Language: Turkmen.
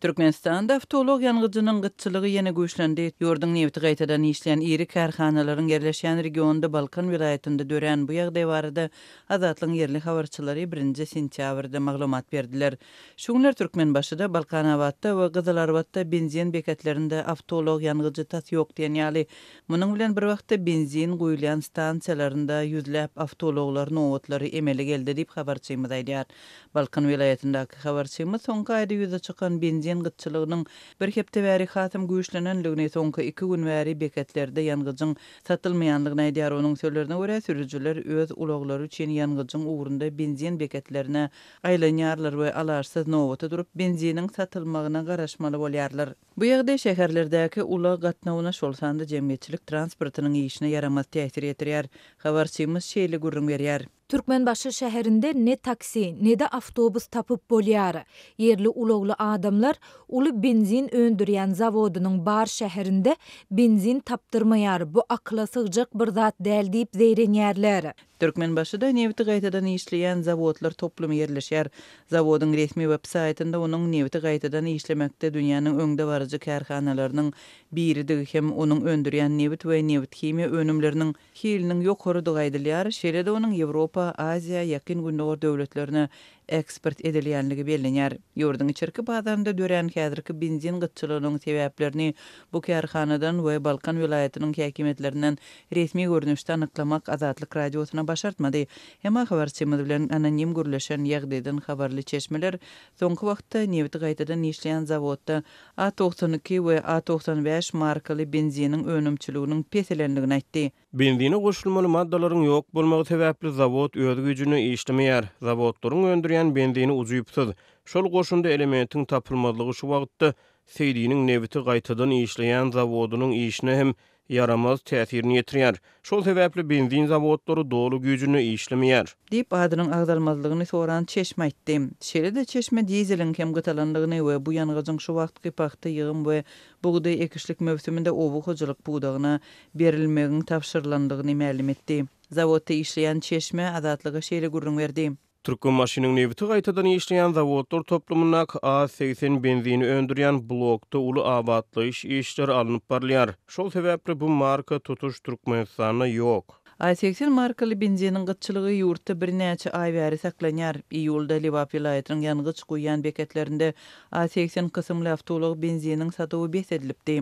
Türkmenistanda avtolog ýanygyjynyň gytçylygy ýene güýçlendi. Ýurdun nebiti gaýtadan işleýän iri karhanalaryň yerleşýän regionda Balkan vilayetinde dören bu ýagdaý barada Azatlyň yerli habarçylary 1 sentýabrda maglumat berdiler. Şuňlar Türkmenbaşyda, Balkanawatda we Gyzylarbadda benzin bekatlarynda avtolog ýanygyjy tat ýok diýen ýaly. Munyň bilen bir wagtda benzin guýulýan stansiýalarynda ýüzläp avtologlar nowatlary emeli geldi diýip habarçymyz aýdýar. Balkan vilayetindaky habarçymyz soňky aýda ýüze çykan benzin gytçylygynyň bir hepde bäri hatam güýçlenenligini soňky 2 gün bäri bekatlerde ýanygyjyň satylmaýanlygyny aýdýar. Onuň sözlerine görä sürüjüler öz uloglary üçin ýanygyjyň ugrunda benzin bekatlaryna aýlanýarlar we alarsyz nowata durup benziniň satylmagyna garaşmaly bolýarlar. Bu ýagdaý şäherlerdäki ulag gatnawyna şol sanda jemgyýetçilik transportynyň işine yaramaz täsir etdirýär. Habarçymyz şeýle gürrüň berýär. Türkmenbaşy şäherinde ne taksi, ne de avtobus tapıp bolýar. Yerli ulogly adamlar uly benzin öndürýän zawodynyň bar şäherinde benzin tapdyrmaýar. Bu akla sygjak bir zat däl diýip zeýrenýärler. Türkmenbaşyda nebiti gaýtadan işleýän zawodlar toplumy yerleşýär. Zawodyň resmi web saýtynda onuň nebiti gaýtadan işlemekde dünýäniň öňde barjy karhanalarynyň biridir hem onuň öndürýän nebit we nebit kimia önümleriniň hiliniň ýokary aýdylýar. Şeýle de onuň Ýewropa, Aziýa, ýakyn gündäki döwletlerine eksport edilýänligi bellenýär. Ýurdun içerki bazarynda dören häzirki benzin gytçylygynyň sebäplerini bu karhanadan we Balkan vilayetiniň häkimetlerinden resmi görnüşde anyklamak Azatlyk radiosyna başartmady. Hema habarçymyz bilen anonim gürleşen ýagdaýdan habarly çeşmeler soňky wagtda nebiti gaýtadan işleýän zawodda A92 we A95 markaly benziniň önümçiliginiň peselenligini aýtdy. Benzine goşulmaly maddalaryň ýok bolmagy sebäpli zawod öz güýjüni işlemeýär. Zawodlaryň öndürýän benzini uzypsyz. Şol goşunda elementiň tapylmazlygy şu wagtda seýdiniň nebiti gaýtadan işleýän zawodynyň işine hem yaramaz täsirini ýetirýär. Şol sebäpli benzin zawodlary dolu güýjüni işlemeýär. Diýip adynyň agdalmazlygyny soran çeşme aýtdy. Şeýle-de çeşme dizelin hem gytalanlygyny we bu ýanygyjyň şu wagtky pakty ýygyn we buğday ekişlik mövsüminde obugyjylyk buğdagyna berilmegini tapşyrylandygyny ma'lum etdi. Zawodda işleýän çeşme Azatlyga şeýle gürrüň berdi. Türkmenbaşynyň nebiti gaýtadan işleýän zawodlar toplumyna A80 benzini öndürýän blokda uly abadlyş işleri alınıp barlýar. Şol sebäpli bu marka tutuş Türkmenistanda ýok. A80 markaly benziniň gytçylygy ýurtda bir näçe aý bäri saklanýar. Iýulda Liwap vilayetynyň ýanygyç guýan bekatlarynda A80 kysymly avtolog benziniň satywy besedilipdi.